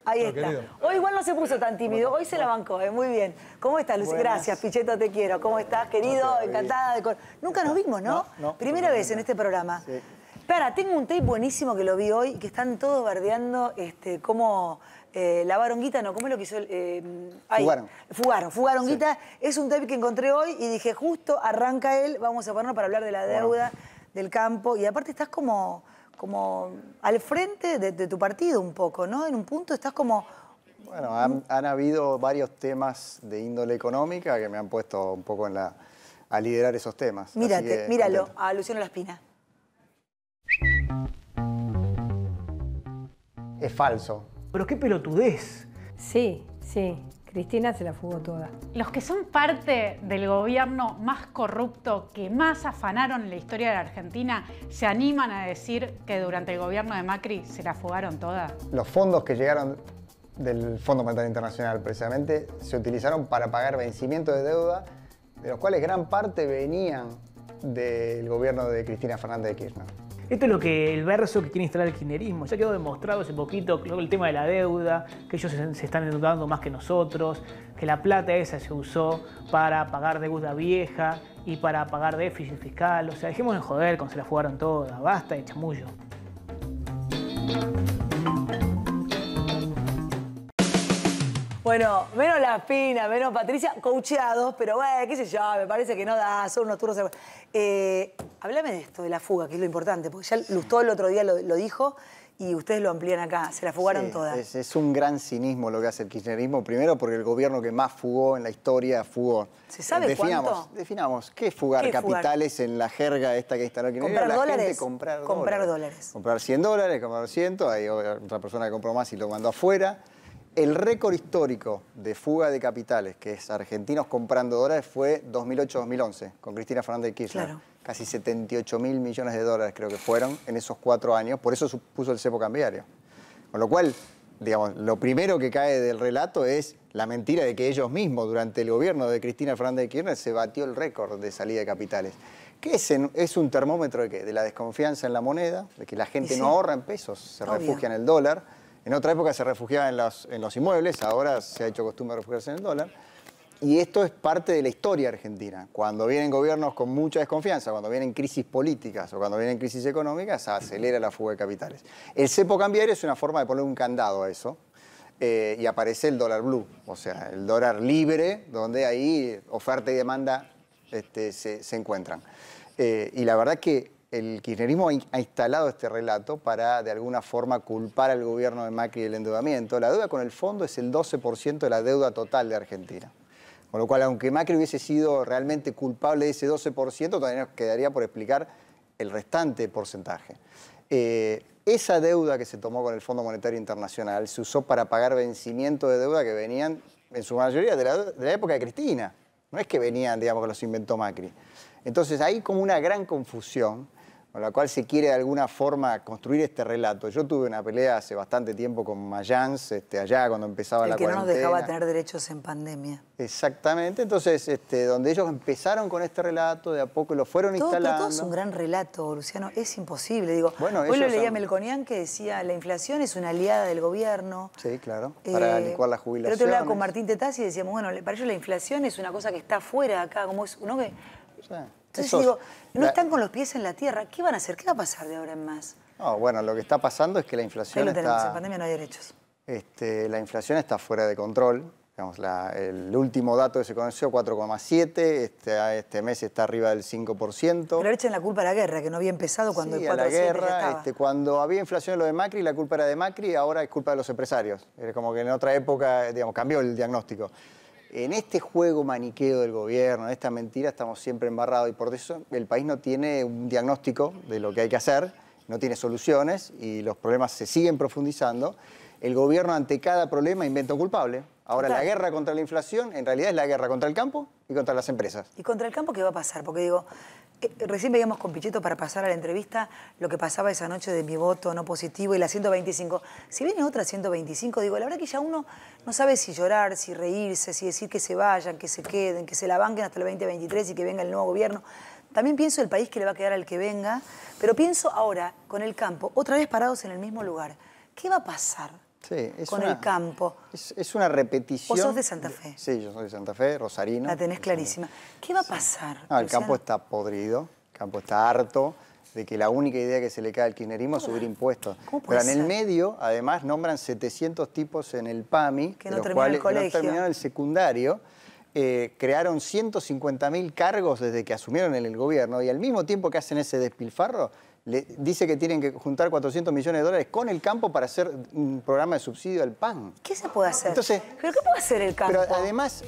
Ahí está. Querido. Hoy igual no se puso tan tímido, hoy se la bancó, muy bien. ¿Cómo estás, Lucy? Gracias, Pichetto, te quiero. ¿Cómo estás, querido? Encantada de... Nunca nos vimos, ¿no? No. Primera vez en este programa. Sí. Para, tengo un tape buenísimo que lo vi hoy, que están todos bardeando cómo lavaron guita, no, ¿cómo es lo que hizo? Fugaron guita. Es un tape que encontré hoy y dije, justo arranca él, vamos a ponernos para hablar de la deuda, del campo. Y aparte estás como al frente de tu partido un poco, ¿no? En un punto estás como... Bueno, han habido varios temas de índole económica que me han puesto un poco a liderar esos temas. Míralo, contento. A Luciano Laspina. Es falso. Pero qué pelotudez. Sí. Cristina se la fugó toda. Los que son parte del gobierno más corrupto que más afanaron en la historia de la Argentina, ¿se animan a decir que durante el gobierno de Macri se la fugaron toda? Los fondos que llegaron del Fondo Monetario Internacional, precisamente, se utilizaron para pagar vencimientos de deuda, de los cuales gran parte venían del gobierno de Cristina Fernández de Kirchner. Esto es lo que el verso que quiere instalar el kirchnerismo. Ya quedó demostrado hace poquito el tema de la deuda, que ellos se están endeudando más que nosotros, que la plata esa se usó para pagar deuda vieja y para pagar déficit fiscal. O sea, dejemos de joder con se la fugaron todas. Basta de chamullo. Bueno, menos Laspina, menos Patricia, coacheados, pero bueno, qué sé yo, me parece que no da, son unos turnos... Háblame de esto, de la fuga, que es lo importante, porque ya Lustó el otro día lo dijo y ustedes lo amplían acá, se la fugaron todas. Es un gran cinismo lo que hace el kirchnerismo, primero porque el gobierno que más fugó en la historia fugó. ¿Se sabe cuánto? Definamos, ¿qué es fugar capitales en la jerga esta que instaló el kirchnerismo? ¿Comprar dólares? Gente comprar dólares. Comprar $100, comprar 100, hay otra persona que compró más y lo mandó afuera. El récord histórico de fuga de capitales, que es argentinos comprando dólares, fue 2008-2011, con Cristina Fernández de Kirchner. Claro. Casi 78.000 millones de dólares creo que fueron en esos 4 años, por eso puso el cepo cambiario. Con lo cual, digamos, lo primero que cae del relato es la mentira de que ellos mismos, durante el gobierno de Cristina Fernández de Kirchner, se batió el récord de salida de capitales. ¿Qué es un termómetro de qué? De la desconfianza en la moneda, de que la gente no ahorra en pesos, se refugia en el dólar. En otra época se refugiaba en los inmuebles, ahora se ha hecho costumbre refugiarse en el dólar. Y esto es parte de la historia argentina. Cuando vienen gobiernos con mucha desconfianza, cuando vienen crisis políticas o cuando vienen crisis económicas, se acelera la fuga de capitales. El cepo cambiario es una forma de poner un candado a eso. Y aparece el dólar blue, o sea, el dólar libre, donde ahí oferta y demanda se encuentran. Y la verdad que el kirchnerismo ha instalado este relato para, de alguna forma, culpar al gobierno de Macri del endeudamiento. La deuda con el fondo es el 12% de la deuda total de Argentina. Con lo cual, aunque Macri hubiese sido realmente culpable de ese 12%, todavía nos quedaría por explicar el restante porcentaje. Esa deuda que se tomó con el Fondo Monetario Internacional se usó para pagar vencimientos de deuda que venían, en su mayoría, de la época de Cristina. No es que venían, digamos, que los inventó Macri. Entonces, hay como una gran confusión con la cual se quiere de alguna forma construir este relato. Yo tuve una pelea hace bastante tiempo con Mayans, allá cuando empezaba la cuarentena. El que no nos dejaba tener derechos en pandemia. Exactamente. Entonces, donde ellos empezaron con este relato, de a poco lo fueron instalando. Todo es un gran relato, Luciano. Es imposible. Digo, bueno, hoy lo leía Melconian que decía la inflación es una aliada del gobierno. Sí, claro, para licuar las jubilaciones. Pero te hablaba con Martín Tetaz y decíamos, bueno, para ellos la inflación es una cosa que está fuera acá, como es, ¿no? Entonces digo, no están con los pies en la tierra. ¿Qué van a hacer? ¿Qué va a pasar de ahora en más? No, bueno, lo que está pasando es que la inflación ahí lo tenemos, en pandemia no hay derechos. La inflación está fuera de control. Digamos, el último dato que se conoció, 4,7, este mes está arriba del 5%. Pero le echan la culpa a la guerra, que no había empezado cuando el 4,7 a la guerra, ya estaba. Cuando había inflación en lo de Macri, la culpa era de Macri, ahora es culpa de los empresarios. Es como que en otra época, digamos, cambió el diagnóstico. En este juego maniqueo del gobierno, en esta mentira, estamos siempre embarrados y por eso el país no tiene un diagnóstico de lo que hay que hacer, no tiene soluciones y los problemas se siguen profundizando. El gobierno ante cada problema inventa un culpable. Ahora la guerra contra la inflación en realidad es la guerra contra el campo y contra las empresas. ¿Y contra el campo qué va a pasar? Porque digo, recién veíamos con Pichetto para pasar a la entrevista lo que pasaba esa noche de mi voto no positivo y la 125. Si viene otra 125, digo, la verdad que ya uno no sabe si llorar, si reírse, si decir que se vayan, que se queden, que se la banquen hasta el 2023 y que venga el nuevo gobierno. También pienso el país que le va a quedar al que venga, pero pienso ahora con el campo, otra vez parados en el mismo lugar. ¿Qué va a pasar? Sí, con el campo. Es una repetición. ¿Vos sos de Santa Fe? Sí, yo soy de Santa Fe, rosarino. La tenés clarísima. ¿Qué va a pasar? No, el campo está podrido, el campo está harto de que la única idea que se le cae al kirchnerismo es subir impuestos. Pero en el medio, además, nombran 700 tipos en el PAMI, que no terminaron el colegio. Que no terminaron el secundario. Crearon 150.000 cargos desde que asumieron el gobierno y al mismo tiempo que hacen ese despilfarro, dice que tienen que juntar 400 millones de dólares con el campo para hacer un programa de subsidio al pan. ¿Qué se puede hacer? Entonces, ¿Pero qué puede hacer el campo? Pero además...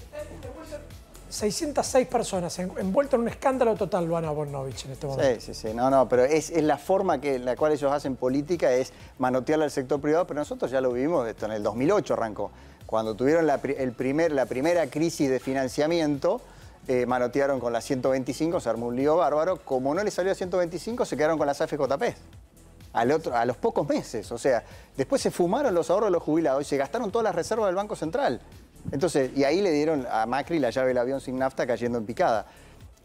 606 personas envueltas en un escándalo total, Luana Bonovich, en este momento. Sí. No, pero es la forma en la cual ellos hacen política, es manotearle al sector privado, pero nosotros ya lo vivimos, esto en el 2008 arrancó. Cuando tuvieron la primera crisis de financiamiento, manotearon con la 125, se armó un lío bárbaro. Como no les salió a 125, se quedaron con las AFJP. A los pocos meses. O sea, después se fumaron los ahorros de los jubilados y se gastaron todas las reservas del Banco Central. Entonces, y ahí le dieron a Macri la llave del avión sin nafta cayendo en picada.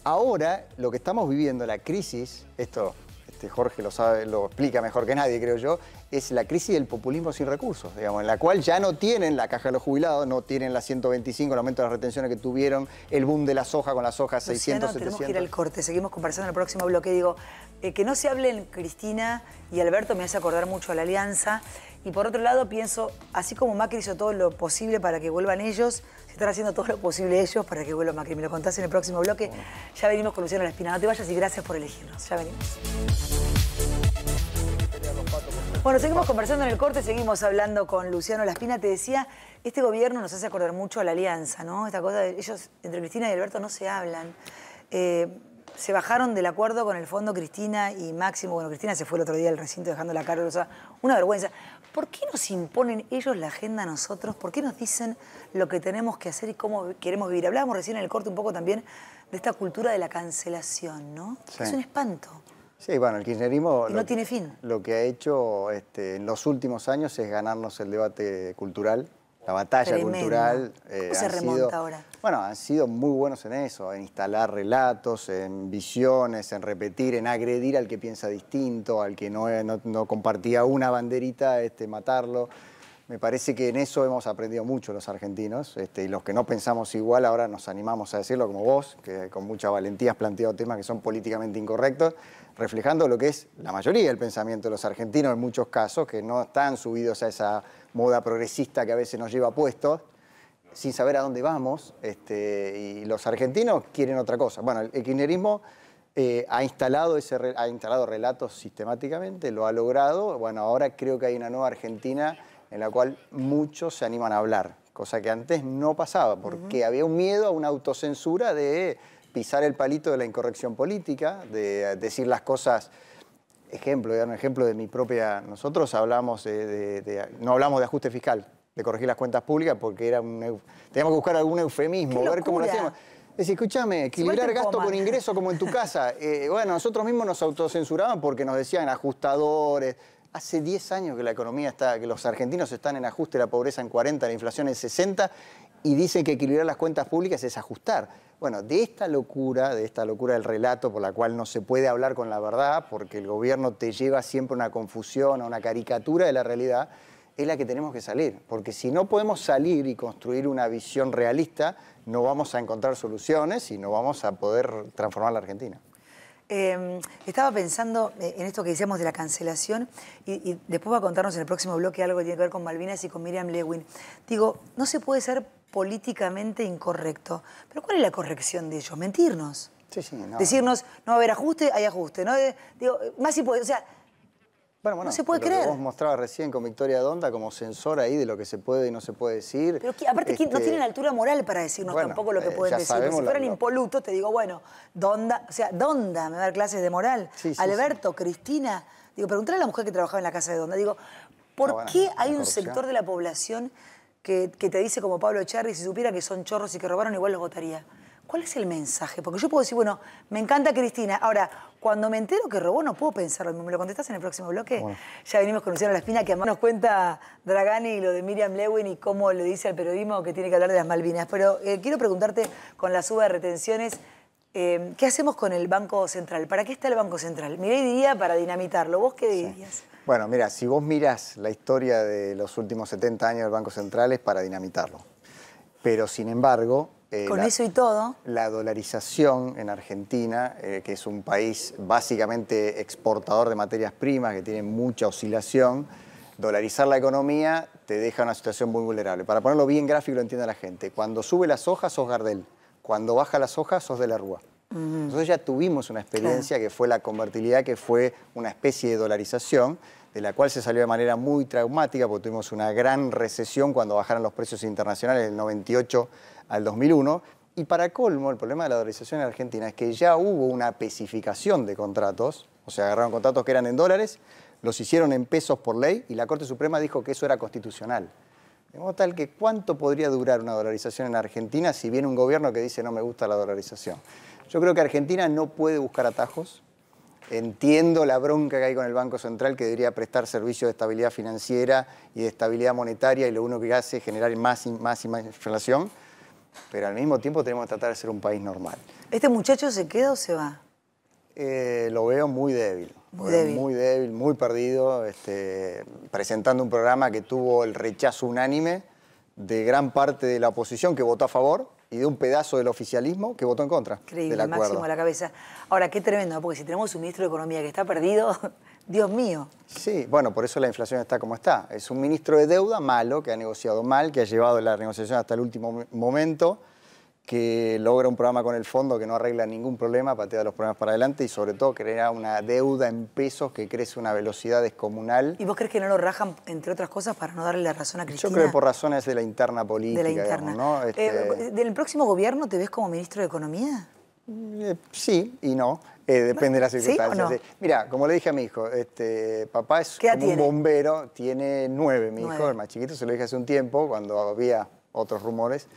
Ahora, lo que estamos viviendo, la crisis, esto Jorge lo sabe, lo explica mejor que nadie, creo yo, es la crisis del populismo sin recursos, digamos, en la cual ya no tienen la caja de los jubilados, no tienen la 125, el aumento de las retenciones que tuvieron, el boom de la soja con la soja 600, Luciano, 700. tenemos que ir al corte, seguimos conversando en el próximo bloque. Digo, que no se hablen Cristina y Alberto me hace acordar mucho a la Alianza. Y por otro lado pienso, así como Macri hizo todo lo posible para que vuelvan ellos, se están haciendo todo lo posible ellos para que vuelva Macri. Me lo contás en el próximo bloque. Ya venimos con Luciano Laspina. No te vayas y gracias por elegirnos. Ya venimos. Bueno, seguimos conversando en el corte, seguimos hablando con Luciano Laspina. Te decía, este gobierno nos hace acordar mucho a la Alianza, ¿no? Esta cosa de ellos, entre Cristina y Alberto, no se hablan. Se bajaron del acuerdo con el fondo Cristina y Máximo. Bueno, Cristina se fue el otro día al recinto dejando la cara, o sea, una vergüenza. ¿Por qué nos imponen ellos la agenda a nosotros? ¿Por qué nos dicen lo que tenemos que hacer y cómo queremos vivir? Hablábamos recién en el corte un poco también de esta cultura de la cancelación, ¿no? Sí. Es un espanto. Sí, bueno, el kirchnerismo no tiene fin. Lo que ha hecho en los últimos años es ganarnos el debate cultural, la batalla cultural. ¿Cómo se remonta ahora? Bueno, han sido muy buenos en eso, en instalar relatos, en visiones, en repetir, en agredir al que piensa distinto, al que no compartía una banderita, matarlo. Me parece que en eso hemos aprendido mucho los argentinos, y los que no pensamos igual ahora nos animamos a decirlo, como vos, que con mucha valentía has planteado temas que son políticamente incorrectos, reflejando lo que es la mayoría del pensamiento de los argentinos en muchos casos, que no están subidos a esa moda progresista que a veces nos lleva puestos, sin saber a dónde vamos, y los argentinos quieren otra cosa. Bueno, el kirchnerismo ha instalado relatos sistemáticamente, lo ha logrado. Bueno, ahora creo que hay una nueva Argentina en la cual muchos se animan a hablar, cosa que antes no pasaba, porque había un miedo a una autocensura de pisar el palito de la incorrección política, de decir las cosas. Dar un ejemplo de mi propia... Nosotros hablamos no hablamos de ajuste fiscal, de corregir las cuentas públicas, porque teníamos que buscar algún eufemismo, ver cómo lo hacíamos. Es decir, escúchame, equilibrar gasto con ingreso como en tu casa. Bueno, nosotros mismos nos autocensuraban porque nos decían ajustadores. Hace 10 años que la economía que los argentinos están en ajuste, la pobreza en 40, la inflación en 60, y dicen que equilibrar las cuentas públicas es ajustar. Bueno, de esta locura del relato por la cual no se puede hablar con la verdad, porque el gobierno te lleva siempre a una confusión, a una caricatura de la realidad, es la que tenemos que salir. Porque si no podemos salir y construir una visión realista, no vamos a encontrar soluciones y no vamos a poder transformar la Argentina. Estaba pensando en esto que decíamos de la cancelación y después va a contarnos en el próximo bloque algo que tiene que ver con Malvinas y con Miriam Lewin. Digo, no se puede ser políticamente incorrecto, pero ¿cuál es la corrección de ellos? Mentirnos. Sí, no. Decirnos, no va a haber ajuste, hay ajuste. ¿No? Digo, más si puede, o sea, bueno, no se puede creer. Lo que vos mostrabas recién con Victoria Donda como censor ahí de lo que se puede y no se puede decir. Pero aparte no tienen altura moral para decirnos tampoco lo que pueden decir. Si fueran impolutos, te digo, bueno, Donda me va a dar clases de moral. Alberto, Cristina. Digo, preguntarle a la mujer que trabajaba en la casa de Donda. Digo, ¿por qué hay un sector de la población que te dice como Pablo Echarri, si supiera que son chorros y que robaron, igual los votaría? ¿Cuál es el mensaje? Porque yo puedo decir, bueno, me encanta Cristina. Ahora, cuando me entero que robó, no puedo pensarlo. ¿Me lo contestás en el próximo bloque? Bueno. Ya venimos con Luciano Laspina, que además nos cuenta Dragani y lo de Miriam Lewin y cómo le dice al periodismo que tiene que hablar de las Malvinas. Pero quiero preguntarte, con la suba de retenciones, ¿qué hacemos con el Banco Central? ¿Para qué está el Banco Central? Milei diría para dinamitarlo. ¿Vos qué dirías? Bueno, mira, si vos mirás la historia de los últimos 70 años del Banco Central es para dinamitarlo. Pero, sin embargo... Con eso y todo... La dolarización en Argentina, que es un país básicamente exportador de materias primas, que tiene mucha oscilación, dolarizar la economía te deja una situación muy vulnerable. Para ponerlo bien gráfico, lo entiende la gente. Cuando sube las hojas, sos Gardel. Cuando baja las hojas, sos de la Rúa. Nosotros ya tuvimos una experiencia que fue la convertibilidad, que fue una especie de dolarización, de la cual se salió de manera muy traumática, porque tuvimos una gran recesión cuando bajaron los precios internacionales del 98 al 2001. Y para colmo, el problema de la dolarización en Argentina es que ya hubo una especificación de contratos, o sea, agarraron contratos que eran en dólares, los hicieron en pesos por ley, y la Corte Suprema dijo que eso era constitucional. De modo tal que ¿cuánto podría durar una dolarización en Argentina si viene un gobierno que dice no me gusta la dolarización? Yo creo que Argentina no puede buscar atajos. Entiendo la bronca que hay con el Banco Central, que debería prestar servicios de estabilidad financiera y de estabilidad monetaria, y lo único que hace es generar más inflación, pero al mismo tiempo tenemos que tratar de ser un país normal. ¿Este muchacho se queda o se va? Lo veo muy débil. Muy débil, muy perdido, presentando un programa que tuvo el rechazo unánime de gran parte de la oposición que votó a favor y de un pedazo del oficialismo que votó en contra. Increíble, Máximo a la cabeza. Ahora, qué tremendo, porque si tenemos un ministro de Economía que está perdido, Dios mío. Sí, bueno, por eso la inflación está como está. Es un ministro de deuda malo, que ha negociado mal, que ha llevado la negociación hasta el último momento, que logra un programa con el fondo que no arregla ningún problema, patea los problemas para adelante y sobre todo crea una deuda en pesos que crece a una velocidad descomunal. ¿Y vos crees que no lo rajan, entre otras cosas, para no darle la razón a Cristina? Yo creo que por razones de la interna política. De la interna. Digamos, ¿no? ¿Del próximo gobierno te ves como ministro de Economía? Sí y no. Depende de las circunstancias. ¿Sí o no? Mira, como le dije a mi hijo, papá es como un bombero, tiene 9, mi hijo, el más chiquito, se lo dije hace un tiempo, cuando había otros rumores.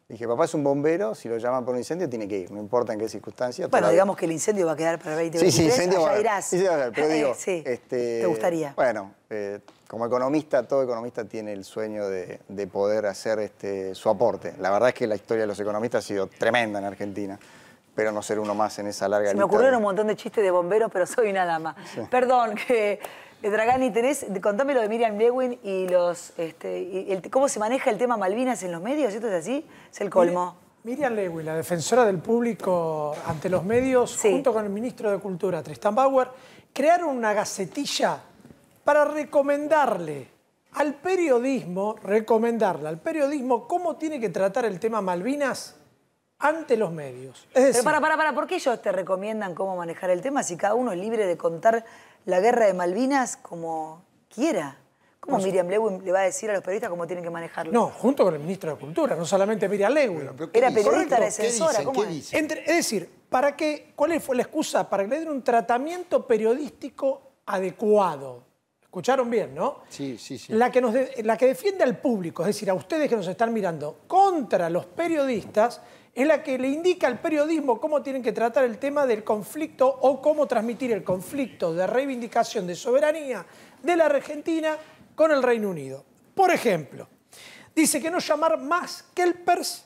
Dije, papá es un bombero, si lo llaman por un incendio tiene que ir, no importa en qué circunstancia. Bueno, digamos que el incendio va a quedar para el 2023, sí, incendio allá irás. Sí, pero digo, sí, ¿te gustaría? Bueno, como economista, todo economista tiene el sueño de poder hacer su aporte. La verdad es que la historia de los economistas ha sido tremenda en Argentina, pero no ser uno más en esa larga lista. Me ocurrieron un montón de chistes de bomberos, pero soy una dama. Sí. Perdón, Dragani, contame lo de Miriam Lewin y cómo se maneja el tema Malvinas en los medios, ¿esto es así? Es el colmo. Miriam Lewin, la defensora del público ante los medios, junto con el ministro de Cultura, Tristan Bauer, crearon una gacetilla para recomendarle al periodismo cómo tiene que tratar el tema Malvinas ante los medios. Es decir, pero para, ¿por qué ellos te recomiendan cómo manejar el tema si cada uno es libre de contar la guerra de Malvinas como quiera? ¿Cómo Miriam Lewin le va a decir a los periodistas cómo tienen que manejarlo? No, junto con el ministro de Cultura, no solamente Miriam Lewin. Era periodista, era censora, ¿cómo es? Es decir, ¿cuál fue la excusa? Para que le den un tratamiento periodístico adecuado. Escucharon bien, ¿no? Sí. La que defiende al público, es decir, a ustedes que nos están mirando, contra los periodistas, es la que le indica al periodismo cómo tienen que tratar el tema del conflicto o cómo transmitir el conflicto de reivindicación de soberanía de la Argentina con el Reino Unido. Por ejemplo, dice que no llamar más kelpers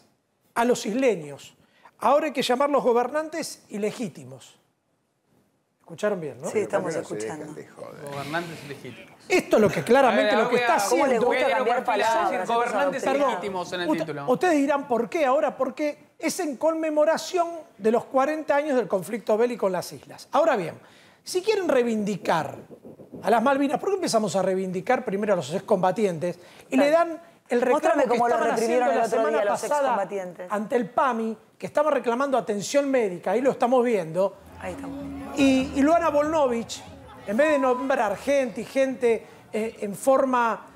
a los isleños. Ahora hay que llamar los gobernantes ilegítimos. ¿Escucharon bien, no? Sí, estamos escuchando. Gobernantes ilegítimos. Esto es lo que claramente lo que está haciendo. ¿Cómo le gusta cambiar palabras? Gobernantes ilegítimos en el título. Ustedes dirán, ¿por qué ahora? Porque es en conmemoración de los 40 años del conflicto bélico en las islas. Ahora bien, si quieren reivindicar a las Malvinas, ¿por qué empezamos a reivindicar primero a los excombatientes y le dan el reclamo que estaban haciendo la semana pasada ante el PAMI, que estaba reclamando atención médica, ahí lo estamos viendo, ahí estamos. Y Luana Volnovich, en vez de nombrar gente en forma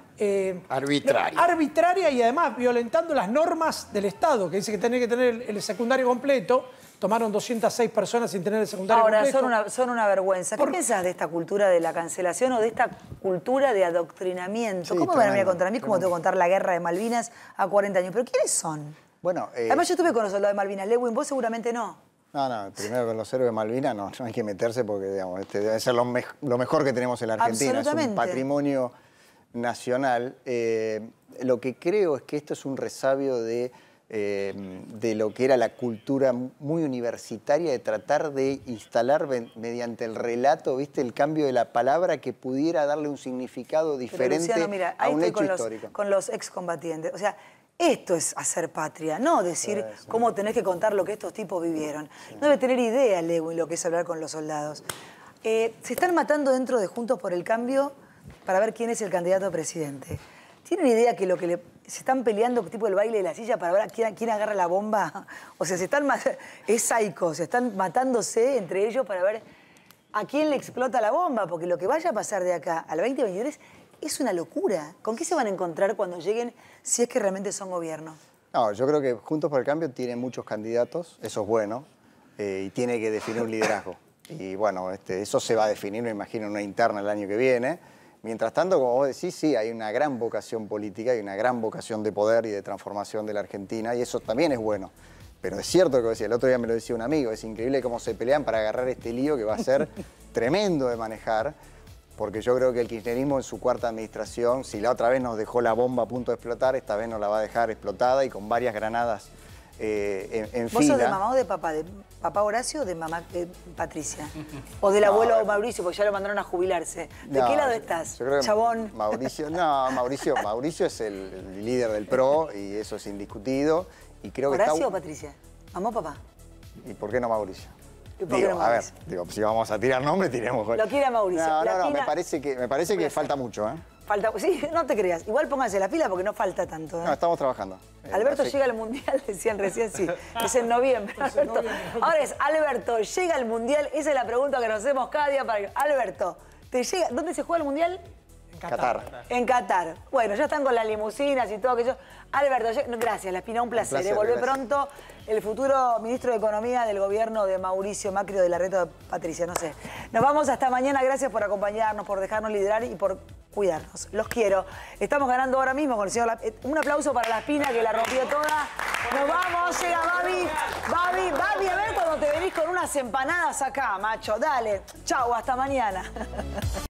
arbitraria y además violentando las normas del Estado, que dice que tiene que tener el secundario completo, tomaron 206 personas sin tener el secundario completo. Ahora, son una vergüenza. ¿Qué pensás de esta cultura de la cancelación o de esta cultura de adoctrinamiento? ¿Cómo me van a venir contra mí? ¿Cómo tengo que contar la guerra de Malvinas a 40 años? ¿Pero quiénes son? Bueno, además yo estuve con los soldados de Malvinas. Lewin, vos seguramente no. No, primero con los héroes de Malvinas no hay que meterse porque digamos, debe ser lo mejor que tenemos en la Argentina. Es un patrimonio nacional. Lo que creo es que esto es un resabio de de lo que era la cultura muy universitaria, de tratar de instalar mediante el relato, ¿viste? El cambio de la palabra que pudiera darle un significado diferente. Pero, Luciano, mira, a un hecho histórico. Con los excombatientes. O sea, esto es hacer patria, no decir cómo tenés que contar lo que estos tipos vivieron. No debe tener idea, Lewin, lo que es hablar con los soldados. Se están matando dentro de Juntos por el Cambio para ver quién es el candidato a presidente. ¿Tienen idea que se están peleando tipo el baile de la silla para ver quién agarra la bomba? O sea, es psycho, se están matándose entre ellos para ver a quién le explota la bomba, porque lo que vaya a pasar de acá al 2023 es una locura. ¿Con qué se van a encontrar cuando lleguen, si es que realmente son gobierno? No, yo creo que Juntos por el Cambio tiene muchos candidatos, eso es bueno, y tiene que definir un liderazgo. Y bueno, eso se va a definir, me imagino, en una interna el año que viene. Mientras tanto, como vos decís, sí, hay una gran vocación política y una gran vocación de poder y de transformación de la Argentina, y eso también es bueno. Pero es cierto lo que decía, el otro día me lo decía un amigo, es increíble cómo se pelean para agarrar este lío que va a ser tremendo de manejar, porque yo creo que el kirchnerismo en su cuarta administración, si la otra vez nos dejó la bomba a punto de explotar, esta vez nos la va a dejar explotada y con varias granadas en ¿Vos fila. sos de mamá o de papá? ¿De papá Horacio o de mamá Patricia? ¿O del abuelo Mauricio, porque ya lo mandaron a jubilarse? ¿De qué lado estás, yo creo que chabón? Mauricio es el líder del PRO y eso es indiscutido. Y creo ¿Horacio que o Patricia? ¿Mamá o papá? ¿Y por qué no Mauricio? ¿Y por qué no Mauricio? A ver, si vamos a tirar nombres, tiremos. Lo quiere a Mauricio. No, me parece que falta mucho, ¿eh? Sí, no te creas. Igual pónganse la pila porque no falta tanto. No, estamos trabajando. Alberto llega al Mundial, decían recién, sí. Es en noviembre, Alberto. Ahora es, Alberto, ¿llega al Mundial? Esa es la pregunta que nos hacemos cada día para... Alberto, ¿te llega? ¿Dónde se juega el Mundial? En Qatar. En Qatar. Bueno, ya están con las limusinas y todo aquello. Alberto, gracias, La Espina, un placer. Volvé pronto el futuro ministro de Economía del gobierno de Mauricio Macri o de la Reta de Patricia, no sé. Nos vamos hasta mañana. Gracias por acompañarnos, por dejarnos liderar y por cuidarnos. Los quiero. Estamos ganando ahora mismo con el señor... Un aplauso para La Espina, que la rompió toda. Nos vamos, llega Babi, a ver cuando te venís con unas empanadas acá, macho. Dale. Chau, hasta mañana.